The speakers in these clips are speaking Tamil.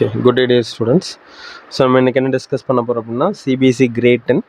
Okay, good day dear students. So நம்ம இன்னைக்கு என்ன டிஸ்கஸ் பண்ண போறோம் அப்படின்னா சிபிஎஸ்சி கிரேட் 10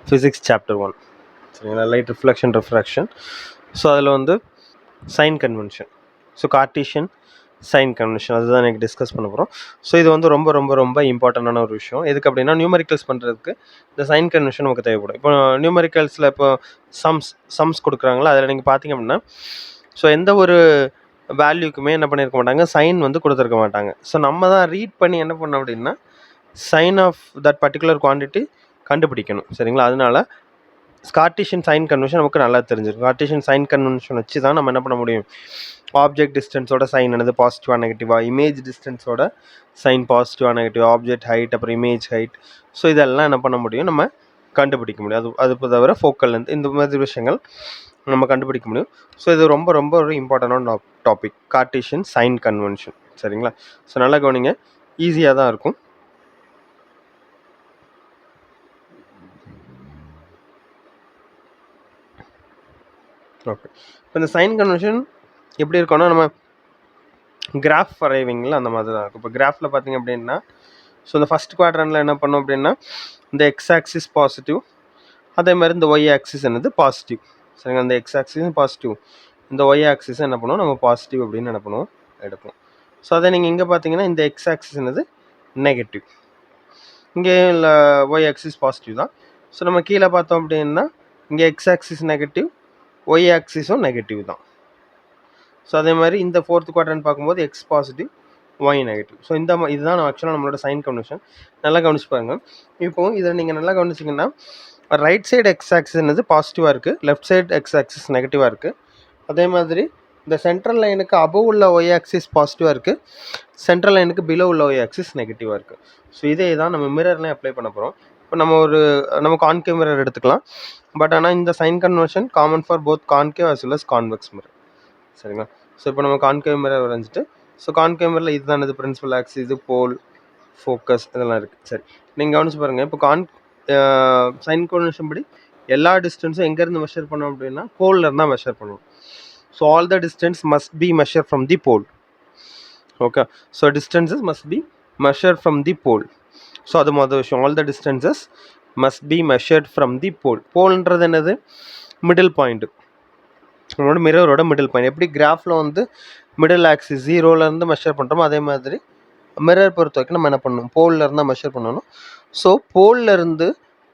ஃபிசிக்ஸ் சாப்டர் 1 சரிங்களா, லைட் ரிஃப்ளெக்ஷன் ரெஃப்ராக்ஷன். ஸோ அதில் வந்து sign convention, so cartesian sign convention அதுதான் எனக்கு டிஸ்கஸ் பண்ண போகிறோம். ஸோ இது வந்து ரொம்ப ரொம்ப ரொம்ப இம்பார்ட்டண்டான ஒரு விஷயம். எதுக்கு அப்படின்னா நியூமரிக்கல்ஸ் பண்ணுறதுக்கு இந்த சைன் கன்வென்ஷன் நமக்கு தேவைப்படும். இப்போ நியூமரிக்கல்ஸில் இப்போ சம்ஸ் கொடுக்குறாங்களா, அதில் நீங்கள் பார்த்தீங்க அப்படின்னா ஸோ எந்த ஒரு வேல்யூக்குமே என்ன பண்ணியிருக்க மாட்டாங்க, சைன் வந்து கொடுத்துருக்க மாட்டாங்க. ஸோ நம்ம தான் ரீட் பண்ணி என்ன பண்ணோம் அப்படின்னா sign of that particular quantity கண்டுபிடிக்கணும். சரிங்களா, அதனால கார்ட்டீசியன் சைன் கன்வென்ஷன் நமக்கு நல்லா தெரிஞ்சிருக்கும். கார்ட்டீசியன் சைன் கன்வென்ஷன் வச்சு தான் நம்ம என்ன பண்ண முடியும், ஆப்ஜெக்ட் டிஸ்டன்ஸோட சைன் என்னது பாசிட்டிவா நெகட்டிவா, இமேஜ் டிஸ்டன்ஸோட சைன் பாசிட்டிவா நெகட்டிவா, ஆப்ஜெக்ட் ஹைட் அப்புறம் இமேஜ் ஹைட், ஸோ இதெல்லாம் என்ன பண்ண முடியும், நம்ம கண்டுபிடிக்க முடியும். அது தவிர ஃபோக்கல் லென்த், இந்த மாதிரி விஷயங்கள் நம்ம கண்டுபிடிக்க முடியும். ஸோ இது ரொம்ப ரொம்ப ஒரு இம்பார்ட்டண்டான டாபிக், கார்ட்டீசியன் சைன் கன்வென்ஷன். சரிங்களா, ஸோ நல்லா கவனிங்க, ஈஸியாக தான் இருக்கும். ஓகே, இப்போ இந்த சைன் கன்வென்ஷன் எப்படி இருக்கும்னா நம்ம கிராஃப் வரைவீங்களா அந்த மாதிரி தான் இருக்கும். இப்போ கிராஃபில் பார்த்தீங்க அப்படின்னா ஸோ இந்த ஃபஸ்ட் குவாட்ரண்ட்டில் என்ன பண்ணோம் அப்படின்னா இந்த எக்ஸ் ஆக்சிஸ் பாசிட்டிவ், அதே மாதிரி இந்த ஒய் ஆக்சிஸ் என்னது பாசிட்டிவ். சரிங்க, இந்த எக்ஸ் ஆக்சிஸும் பாசிட்டிவ், இந்த ஒய் ஆக்சிஸும் என்ன பண்ணுவோம் நம்ம பாசிட்டிவ் அப்படின்னு என்ன பண்ணுவோம் எடுப்போம். ஸோ அதை நீங்கள் இங்கே பார்த்தீங்கன்னா இந்த எக்ஸ் ஆக்சிஸ் என்னது நெகட்டிவ், இங்கே இல்லை ஒய் ஆக்சிஸ் பாசிட்டிவ் தான். ஸோ நம்ம கீழே பார்த்தோம் அப்படின்னா இங்கே எக்ஸ் ஆக்சிஸ் நெகட்டிவ், ஒய் ஆக்சிஸும் நெகட்டிவ் தான். ஸோ அதே மாதிரி இந்த ஃபோர்த் குவாட்ரண்ட் பார்க்கும்போது X positive, Y negative. So இதுதான் ஆக்சுவலாக நம்மளோட சைன் கன்வென்ஷன். நல்லா கவனிச்சு பாருங்க. இப்போ இதை நீங்கள் நல்லா கவனிச்சிங்கன்னா ரைட் சைடு எக்ஸ் ஆக்சிஸ் என்னது பாசிட்டிவாக இருக்குது, லெஃப்ட் சைடு எக்ஸ் ஆக்சிஸ் நெகட்டிவாக இருக்குது. அதே மாதிரி இந்த சென்ட்ரல் லைனுக்கு அபவ் உள்ள ஒய் ஆக்சிஸ் பாசிட்டிவாக இருக்குது, சென்ட்ரல் லைனுக்கு பிலோ உள்ள ஒய் ஆக்சிஸ் நெகட்டிவாக இருக்குது. ஸோ இதே தான் நம்ம மிரர்லேயும் அப்ளை பண்ண போகிறோம். இப்போ நம்ம கான்கேவ் மிரர் எடுத்துக்கலாம். பட் ஆனால் இந்த sign convention common for both concave as well as convex mirror. சரிங்களா, ஸோ இப்போ நம்ம கான்கேவ் மிரர் வரைஞ்சிட்டு, ஸோ கான்கேவ் மிரரில் இதுதான் இது பிரின்சிபல் ஆக்சிஸ், இது போல், ஃபோக்கஸ், இதெல்லாம் இருக்குது. சரி, நீங்கள் கவனிச்சு பாருங்கள். இப்போ சைன் கன்வென்ஷன் படி எல்லா டிஸ்டன்ஸும் எங்கேருந்து மெஷர் பண்ணோம் அப்படின்னா போலில் இருந்தால் மெஷர் பண்ணுவோம். So all the distance must be measure from the pole. Okay, so distances must be measure from the pole. So அது மொதல் விஷயம், all the distances must be measured from the pole. போல்ன்றது என்னது, மிடில் பாயிண்ட்டு, நம்மளோட மிரரோட மிடில் பாயிண்ட். எப்படி கிராஃபில் வந்து மிடில் ஆக்சிஸ் ஜீரோலேருந்து மெஷர் பண்ணுறோமோ அதே மாதிரி மிரர் பொறுத்த வரைக்கும் நம்ம என்ன பண்ணணும், போலில் இருந்தால் மெஷர் பண்ணணும். ஸோ போலில் இருந்து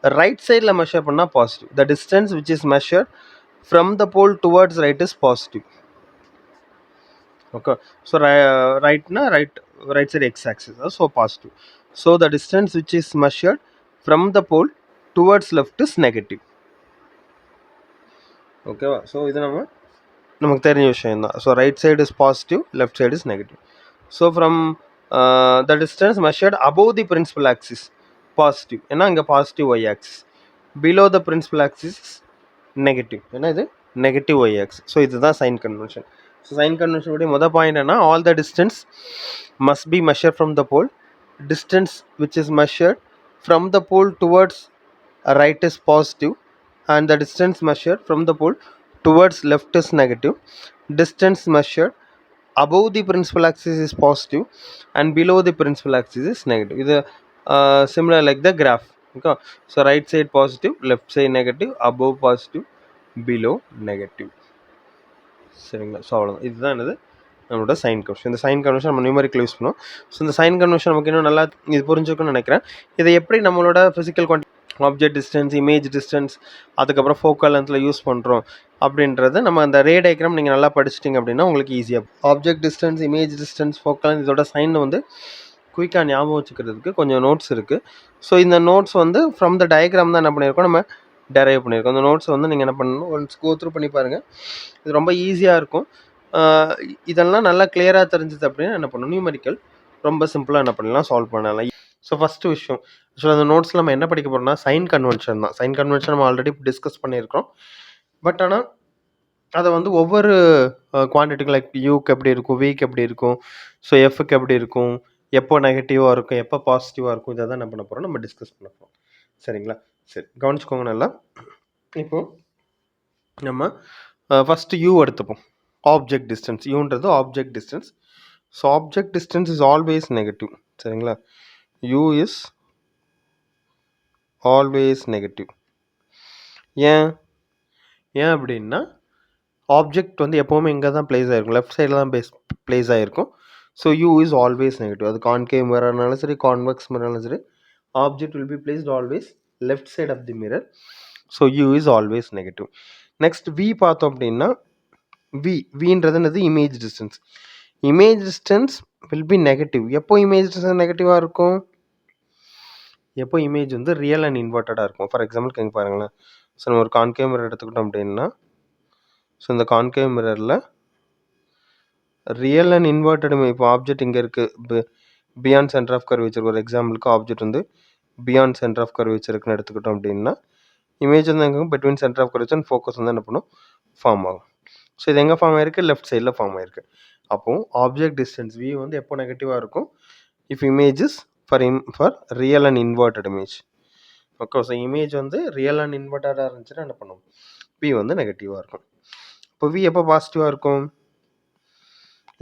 ரைட் சைடில் மெஷர் பண்ணால் positive. The distance which is measured from the pole towards right is positive. Okay, so ரைட்னா right side X axis, so positive. So the distance which is measured from the pole towards left is negative. ஓகேவா, ஸோ இது நமக்கு தெரிஞ்ச விஷயம் தான். So right side is positive, left side is negative. So from the distance measured above the principal axis positive, ஏன்னா இங்கே positive Y axis, below the principal axis negative, ஏன்னா இது நெகட்டிவ் ஒய் ஆக்சிஸ். ஸோ இதுதான் sign convention. So sign convention உடைய மொதல் பாயிண்ட் என்ன, all the distance must be measure from the pole. Distance which is measured from the pole towards right is positive and the distance measured from the pole towards left is negative. Distance measured above the principal axis is positive and below the principal axis is negative. This similar like the graph. Okay, so right side positive, left side negative, above positive, below negative. சரிங்களா, ஸோ அவ்வளோதான். இதுதான் என்னது நம்மளோட சைன் கன்வென்ஷன். இந்த சைன் கன்வென்ஷன் நம்ம நியூமரிக்கல் யூஸ் பண்ணுவோம். ஸோ இந்த சைன் கன்வென்ஷன் நமக்கு இன்னும் நல்லா இது புரிஞ்சுக்கணும்னு நினைக்கிறேன். இதை எப்படி நம்மளோட physical quantity, object distance, image distance, அதுக்கப்புறம் ஃபோக்கல் லென்த்தில் யூஸ் பண்ணுறோம் அப்படின்றது நம்ம அந்த ரே டயக்ராம் நீங்கள் நல்லா படிச்சிட்டிங்க அப்படின்னா உங்களுக்கு ஈஸியாக object distance, image distance, focal length, இதோட சைன் வந்து குயிக்காக ஞாபகம் வச்சுக்கிறதுக்கு கொஞ்சம் நோட்ஸ் இருக்குது. ஸோ இந்த நோட்ஸ் வந்து ஃப்ரம் த டயக்ராம் தான் என்ன பண்ணியிருக்கோம், நம்ம டெரைவ் பண்ணியிருக்கோம். அந்த நோட்ஸ் வந்து நீங்கள் என்ன பண்ணணும், ஒன்ஸ் கோ த்ரூ பண்ணி பாருங்கள். இது ரொம்ப ஈஸியாக இருக்கும். இதெல்லாம் நல்லா கிளியராக தெரிஞ்சது அப்படின்னா என்ன பண்ணணும், நியூமரிக்கல் ரொம்ப சிம்பிளாக என்ன பண்ணலாம், சால்வ் பண்ணலாம். ஸோ ஃபஸ்ட்டு விஷயம், ஸோ அந்த நோட்ஸில் நம்ம என்ன படிக்க போகிறோம்னா சைன் கன்வென்ஷன் தான். சைன் கன்வென்ஷன் நம்ம ஆல்ரெடி டிஸ்கஸ் பண்ணியிருக்கோம். பட் ஆனால் அதை வந்து ஒவ்வொரு குவான்டிட்டிக்கு லைக் யூக்கு எப்படி இருக்கும், விக்கு எப்படி இருக்கும், ஸோ எஃப்க்கு எப்படி இருக்கும், எப்போ நெகட்டிவாக இருக்கும், எப்போ பாசிட்டிவாக இருக்கும், இதை தான் என்ன பண்ண போகிறோம், நம்ம டிஸ்கஸ் பண்ண போகிறோம். சரிங்களா, சரி கவனிச்சுக்கோங்க நல்லா. இப்போது நம்ம ஃபஸ்ட்டு யூ எடுத்துப்போம். ஆப்ஜெக்ட் டிஸ்டன்ஸ், யூன்றது object distance. So object distance is always negative. சரிங்களா. u is always negative. ஏன் ஏன் அப்படின்னா ஆப்ஜெக்ட் வந்து எப்போவுமே இங்கே தான் பிளேஸ் ஆகிருக்கும், லெஃப்ட் சைடில் தான் பிளேஸ் ஆகிருக்கும். So u is always negative. அது கான்கேவ் மிரர்னாலும் சரி, கான்வெக்ஸ் மிரர்னாலும் சரி, object will be placed always left side of the mirror. So u is always negative. Next v பார்த்தோம் அப்படின்னா வின்றது என்னது, image distance. Image distance will be negative. எப்போ இமேஜ் டிஸ்டன்ஸ் நெகட்டிவாக இருக்கும், எப்போ இமேஜ் வந்து ரியல் அண்ட் இன்வெர்ட்டடாக இருக்கும். ஃபார் எக்ஸாம்பிளுக்கு இங்கே பாருங்களேன். ஸோ நம்ம ஒரு கான்கேவ் மிரர் எடுத்துக்கிட்டோம் அப்படின்னா, ஸோ இந்த கான்கேவ் மிரரில் ரியல் அண்ட் இன்வெர்ட்டட் இப்போ ஆப்ஜெக்ட் இங்கே இருக்குது, பியாண்ட் சென்டர் ஆஃப் கர்வேச்சர். ஒரு எக்ஸாம்பிளுக்கு ஆப்ஜெக்ட் வந்து பியாண்ட் சென்டர் ஆஃப் கர்வேச்சர் இருக்குன்னு எடுத்துக்கிட்டோம் அப்படின்னா, இமேஜ் வந்து எங்கே between centre of curvature and focus வந்து என்ன பண்ணும், ஃபார்ம் ஆகும். ஸோ இது எங்கே ஃபார்ம் ஆயிருக்கு, லெஃப்ட் சைடில் ஃபார்ம் ஆயிருக்கு. அப்போது ஆப்ஜெக்ட் டிஸ்டன்ஸ் v வந்து எப்போ நெகட்டிவாக இருக்கும், if images for real and inverted image. Okay. So image வந்து ரியல் அண்ட் இன்வெர்ட்டடாக இருந்துச்சுன்னா என்ன பண்ணும், v வந்து நெகட்டிவாக இருக்கும். இப்போ v எப்போ பாசிட்டிவாக இருக்கும்,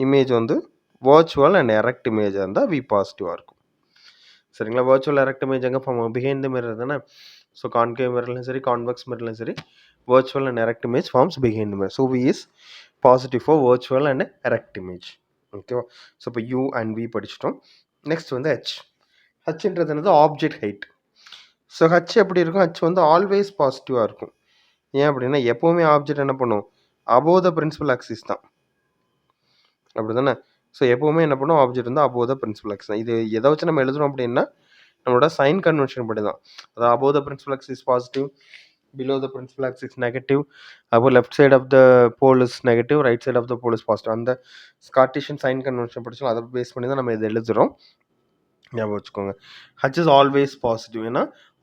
இமேஜ் வந்து வர்ச்சுவல் அண்ட் எரெக்ட் இமேஜாக இருந்தால் v பாசிட்டிவாக இருக்கும். சரிங்களா. வர்ச்சுவல் எரெக்ட் இமேஜ் எங்கே ஃபார்ம் ஆகும், பிஹைண்ட் த மிரர் தானே. ஸோ கான்கேவ் மிரர்லையும் சரி, கான்வெக்ஸ் மிரர்லையும் சரி, virtual and erect image forms behind the mirror. So v is positive for virtual and erect image. ஓகேவா. ஸோ இப்போ u and v படிச்சிட்டோம். நெக்ஸ்ட் வந்து ஹச்ன்றது என்னது, ஆப்ஜெக்ட் ஹைட். ஸோ ஹச் எப்படி இருக்கும், ஹச் வந்து ஆல்வேஸ் பாசிட்டிவாக இருக்கும். ஏன் அப்படின்னா எப்போவுமே ஆப்ஜெக்ட் என்ன பண்ணும், above the principal axis தான், அப்படி தானே. ஸோ எப்போவுமே என்ன பண்ணும், ஆப்ஜெக்ட் வந்து above the principal axis தான். இது எதை வச்சு நம்ம எழுதுறோம் அப்படின்னா நம்மளோட சைன் கன்வென்ஷன் படி தான். அதாவது above the principal axis positive, below the principal axis negative, அப்போ left side of the pole is negative, right side of the pole is positive. அந்த ஸ்காட்டிஷன் சைன் கன்வென்ஷன் படிச்சோம், அதை பேஸ் பண்ணி தான் நம்ம இதை எழுதுகிறோம். ஞாபகம் வச்சுக்கோங்க. h is always positive, ஏன்னா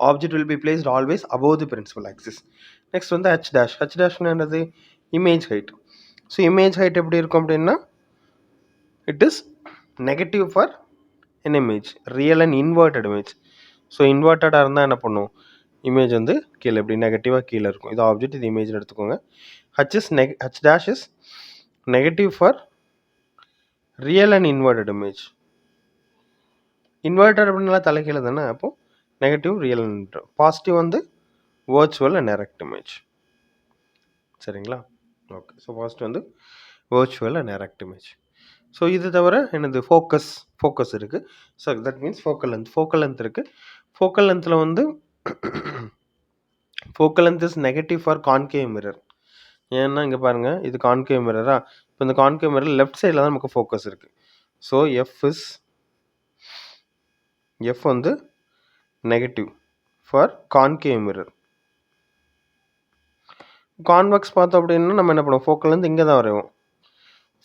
object will be placed always above the principal axis. Next வந்து h dash. h dash என்னது, image height. So image height எப்படி இருக்கும் அப்படின்னா, it is negative for an image, real and inverted image. So இன்வெர்ட்டடாக இருந்தால் என்ன பண்ணும், இமேஜ் வந்து கீழே எப்படி நெகட்டிவாக கீழே இருக்கும். இது ஆப்ஜெக்ட், இது இமேஜ் எடுத்துக்கோங்க. h dash is negative for real and inverted image. Inverted அப்படின்னா தலைக்கீழே தானே, அப்போது நெகட்டிவ், ரியல் அண்ட் பாசிட்டிவ் வந்து வர்ச்சுவல் அண்ட் எரெக்ட் இமேஜ். சரிங்களா. ஓகே. ஸோ ஃபர்ஸ்ட் வந்து virtual and erect image. So இது தவிர என்னது, ஃபோக்கஸ் இருக்குது. So that means focal length இருக்குது. ஃபோக்கல் லென்த்தில் வந்து focal length is negative for concave mirror. ஏன்னா இங்கே பாருங்கள், இது கான்கேவ் மிரரா. இப்போ இந்த கான்கேவ் மிரர் லெஃப்ட் சைடில் தான் நமக்கு ஃபோக்கஸ் இருக்குது. ஸோ எஃப் வந்து negative for concave mirror. Convex பார்த்தோம் அப்படின்னா நம்ம என்ன பண்ணுவோம், ஃபோக்கல் லென்த் இங்கே தான் வரைவோம்.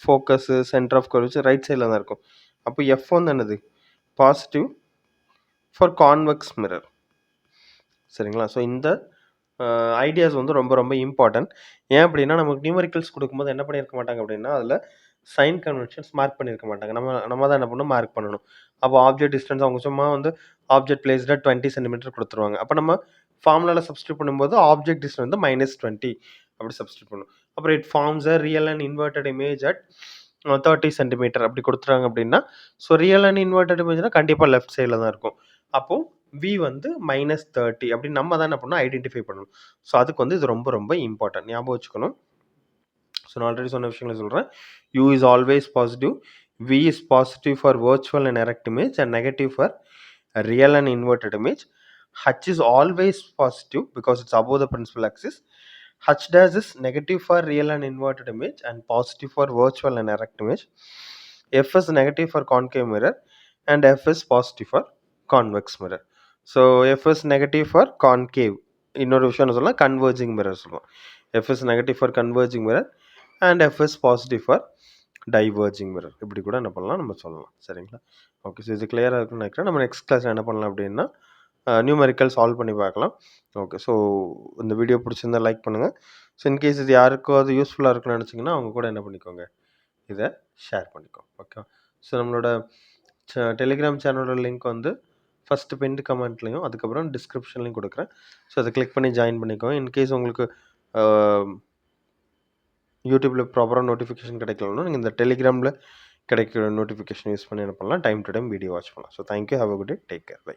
Focus centre of curvature right சைடில் தான் இருக்கும். அப்போ எஃப் வந்து என்னது, பாசிட்டிவ் ஃபார் கான்வெக்ஸ் மிரர். சரிங்களா. ஸோ இந்த ஐடியாஸ் வந்து ரொம்ப ரொம்ப இம்பார்ட்டன்ட். ஏன் அப்படின்னா நமக்கு நியூமரிக்கல்ஸ் கொடுக்கும்போது என்ன பண்ணியிருக்க மாட்டாங்க அப்படின்னா, அதில் சைன் கன்வென்ஷன்ஸ் மார்க் பண்ணியிருக்க மாட்டாங்க. நம்ம தான் என்ன பண்ணணும், மார்க் பண்ணணும். அப்போ ஆப்ஜெக்ட் டிஸ்டன்ஸ் அவங்க சும்மா வந்து ஆப்ஜெக்ட் பிளேஸ்டாக 20 சென்டிமீட்டர் கொடுத்துருவாங்க. அப்போ நம்ம ஃபார்முலாவில் சப்ஸ்டியூட் பண்ணும்போது ஆப்ஜெக்ட் டிஸ்டன்ஸ் வந்து -20 அப்படி சப்ஸ்டியூட் பண்ணணும். அப்புறம் it forms a real and inverted image at 30 centimetre அப்படி கொடுத்துறாங்க அப்படின்னா, ஸோ ரியல் அண்ட் இன்வெர்ட்டட் இமேஜ்னா கண்டிப்பாக லெஃப்ட் சைடில் தான் இருக்கும். அப்போது v வந்து -30 அப்படின்னு நம்ம தான் என்ன பண்ணணும், ஐடென்டிஃபை பண்ணணும். ஸோ அதுக்கு வந்து இது ரொம்ப ரொம்ப இம்பார்ட்டன்ட், ஞாபகம் வச்சுக்கணும். ஸோ நான் ஆல்ரெடி சொன்ன விஷயங்களை சொல்கிறேன். u is always positive, v is positive for virtual and erect image and negative for real and inverted image. h is always positive because it's above the principal axis. h dash is negative for real and inverted image and positive for virtual and erect image. f is negative for concave mirror and f is positive for convex mirror. So F is negative for concave, இன்னொரு விஷயம் சொல்லலாம் கன்வர்ஜிங் மிரர் சொல்லுவோம். F is negative for converging mirror and F is positive for diverging mirror. இப்படி கூட என்ன பண்ணலாம், நம்ம சொல்லலாம். சரிங்களா. ஓகே. ஸோ இது கிளியராக இருக்குன்னு நினைக்கிறேன். நம்ம நெக்ஸ்ட் கிளாஸ் என்ன பண்ணலாம் அப்படின்னா நியூமரிக்கல் சால்வ் பண்ணி பார்க்கலாம். ஓகே. ஸோ இந்த வீடியோ பிடிச்சிருந்தா லைக் பண்ணுங்கள். ஸோ இன்கேஸ் இது யாருக்கும் அது யூஸ்ஃபுல்லாக இருக்குன்னு நினச்சிங்கன்னா அவங்க கூட என்ன பண்ணிக்கோங்க, இதை ஷேர் பண்ணிக்கோங்க. ஓகே. ஸோ நம்மளோட டெலிகிராம் சேனலோட லிங்க் வந்து ஃபஸ்ட்டு பின்டு கமெண்ட்லையும் அதுக்கப்புறம் டிஸ்கிரிப்ஷன்லையும் கொடுக்குறேன். ஸோ அதை கிளிக் பண்ணி ஜாயின் பண்ணிக்கோங்க. இன்கேஸ் உங்களுக்கு யூடியூப்பில் ப்ராப்பராக நோட்டிஃபிகேஷன் கிடைக்கலன்னா நீங்கள் இந்த டெலிகிராமில் கிடைக்கிற நோட்டிஃபிகேஷன் யூஸ் பண்ணி என்ன பண்ணலாம், time to time video watch பண்ணலாம். So thank you, have a good day, take care, by.